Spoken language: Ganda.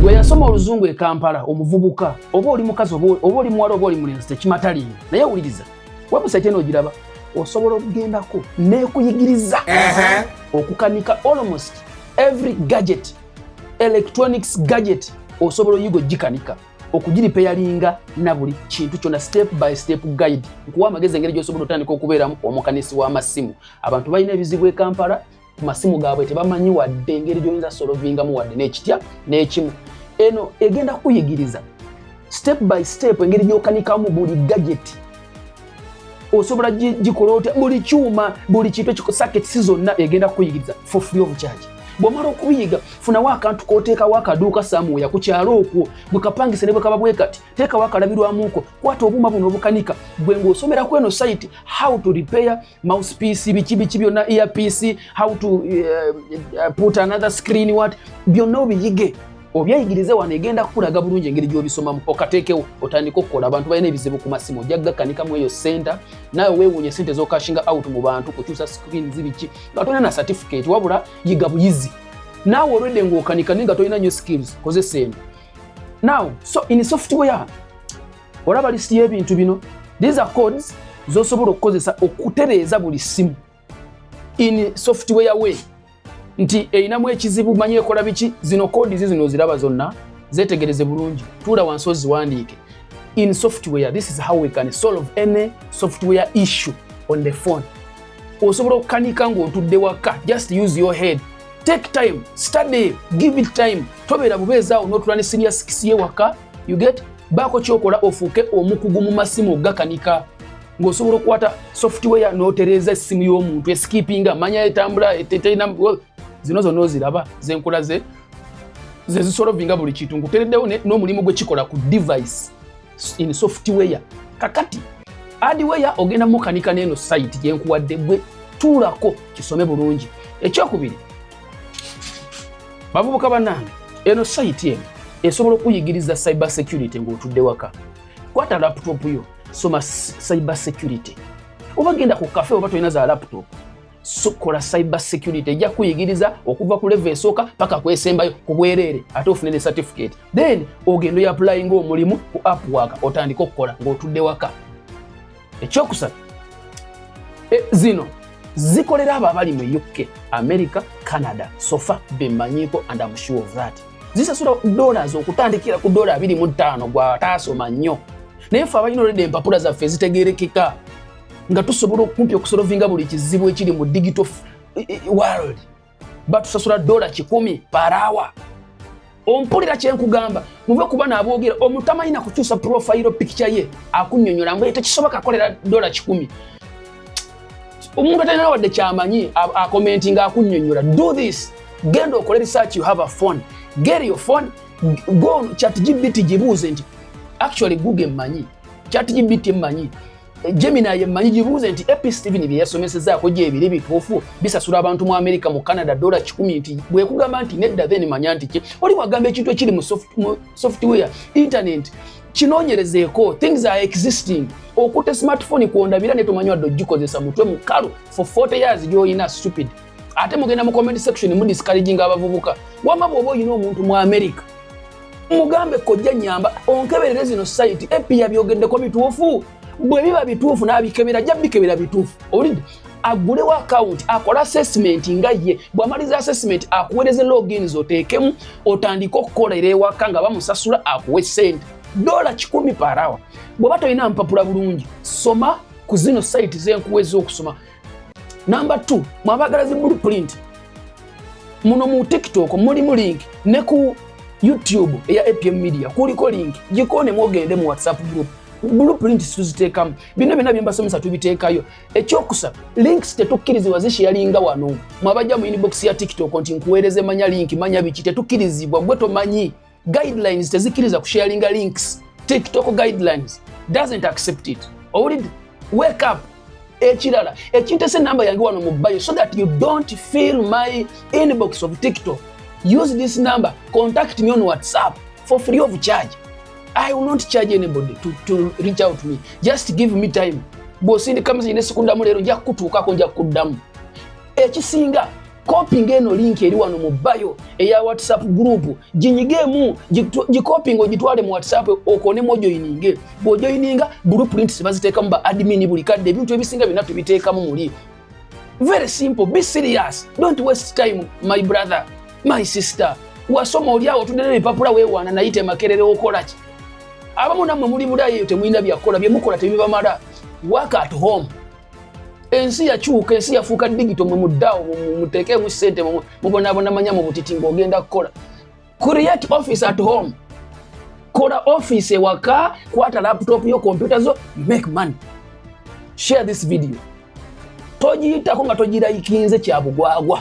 gwe yasoma oluzungu e Kampala omuvubuka oba oli mukazi oba oli muwala oba oli mulenzi tekimataliyo naye wuliriza website eno ogiraba osobola okugendako nekuyigiriza okukanika almost every gadget electronics gadget osobola oyigo gikanika okugiripeyalinga na buli kintu kyonna step by step guide nkuwa amagezi engeri gy'osobola otandika okubeeramu omukanisi w'amasimu abantu balina ebizibu e Kampala ku masimu gaabwe tebamanyi wadde engeri gy'oyinza solovingamu wadde n'ekitya n'ekimu eno egenda kuyigiriza step by step engeri gy'okanikamu buli gadget osobola gikola otya buli kyuma buli kintu ekikosaketisi zonna egenda kuyigiriza for free of charge. Bw'omala okubiyiga funawo akantu k'oteekawo akaduuka samuya ku kyalo okwo bwe kapangise ne bwe kaba bwe kati teekawo akalabirwamuuko kwata obuuma buno obukanika bwe ng'osomera ku eno site how to repair mousepiece biki byonna earpiece how to put another screen what byonna obiyige obyayigirize wano egenda kukulaga bulungi engeri gy'obisomamu okateekewo otandika okukola abantu balina ebizibu ku masimu ojja gakanikamu eyo center nawe weewuunye sente z'okashinga out mu bantu kukyusa screen zibiki nga tolina na certificate wabula yiga buyizi naawe olwedde ng'okanika naye nga tolina nnyo skills kozesa eno now so in software olaba list y'ebintu bino these are codes z'osobola okukozesa okutereeza buli simu in software way nti einamu ekizibu manye ekola biki zino kodi zino ziraba zonna zetegereze bulungi tuula wansi oziwandiike in software this is how we can solve any software issue on the phone osobola okukanika ng'otudde waka just use your head take time study give it time tobeera bubeezaawo n'otula ne senior skills ye waka you get baako kyokola ofuuke omukugu mu masimu ogakanika ng'osobola okukwata software n'otereeza essimu y'omuntu eskipinga manya etambula eteteina zino zonna oziraba zenkula ze zisolovinga buli kintu ngutereddewo n'omulimu gwe kikola ku device in software kakati hardware ogenda mukanika n'eno site gyenkuwadde gwe tuulako kisome bulungi ekyokubiri bavubuka bannange eno site eno esobola okuyigiriza cyber security ng'otudde waka kwata laptop yo soma cyber security oba genda ku cafe oba tolina za laptop kola cyber security ejja kuyigiriza okuva ku level esooka paka kwesembayo ku bwereere ate ofune ne certificate then ogenda oyapplyinga omulimu ku Upwork otandika okukola ng'otudde waka ekyokusatu zino zikolera abo abali mu UK America Canada sofa bemanyiiko and I'm sure of that zisasula dollars okutandikira ku $25 gwa taasoma nnyo naye ffe abalina olwedde empapula zaffe zitegeerekeka nga tusobola okumpi okusolovinga buli kizibu ekiri mu digital world batusasula $10 per hour ompulira kyenkugamba muve kuba n'aboogera omutamanyi kukyusa profile picture ye akunnyonnyola mbu tekisoboka akolera $10 omuntu atalina wadde kyamanyi akomentinga akunnyonnyola do this genda okole research you have a phone get your phone go on ChatGPT gibuuze nti actually Google mmanyi ChatGPT mmanyi Gemini yemmanyi gibuuze nti Steven bye yasomesezaako gye ebiri bituufu bisasula abantu mu America mu Canada $10 nti bwe kugamba nti nedda then manya nti ki oli wagamba ekintu ekiri mu software internet kinoonyerezeeko things are existing okute smartphone kuondabira ne tomanyi wadde ogikozesa mutwe mukalu for 40 years gy'oyina stupid ate mugenda mu comment section mu discouraging abavubuka wama bw'oba oyina omuntu mu America mugambe kojja nyamba onkeberere zino site epi yabyogeddeko bituufu bwe biba bituufu n'abikebera jja bikebera bituufu olidde agulewo account akola assessment nga ye bw'amaliza assessment akuweereze logins oteekemu otandika okukolera ewaka nga bamusasula akuwe sente $10 per hour bw'oba tolina mpapula bulungi soma ku zino site zenkuweza okusoma. Number 2 mwabagala zi blueprint muno mu TikTok mulimu link ne ku YouTube eya APM Media kuliko link gikone mwogende mu WhatsApp group blueprint tuziteekamu bino byonna bye mbasomesa tubiteekayo ekyokusa links tetukkirizibwa zisharinga wano mwabajja mu inbox ya TikTok nti nkuweereze manya link manya biki tetukkirizibwa gwe tomanyi guidelines tezikiriza kusharinga links TikTok guidelines doesn't accept it already wake up ekirala ekintu ese namba yange wano mu bio so that you don't fill my inbox of TikTok use this number contact me on WhatsApp for free of charge. I will not charge anybody to reach out to me. Just give me time. Bosindi kama zine sekunda mulero nja kutuukako nja kuddamu. Ekisinga copying eno link eri wano mu bio eya WhatsApp group ginyigemu gicopying ogitwale mu WhatsApp okone mo joininge bo joininga blueprints baziteeka mu ba admin buli kadde ebintu ebisinga bina tubiteeka mu muli. Very simple. Be serious. Don't waste time, my brother, my sister. Wasoma oli awo tudere bipapula weewaana nayite makerere okola ki. Abamu namwe muli bulayi temuyina byakola bye mukola tebibamala. Work at home. Ensi yakyuka, ensi yafuuka digital mwe muddawo muteekemu ssente mubonabona manya mu butiti ng'ogenda kukola. Create office at home. Kola office ewaka, kwata laptop yo computer zo, make money. Share this video. Tojiyitako nga togirayikinze kyabugwagwa.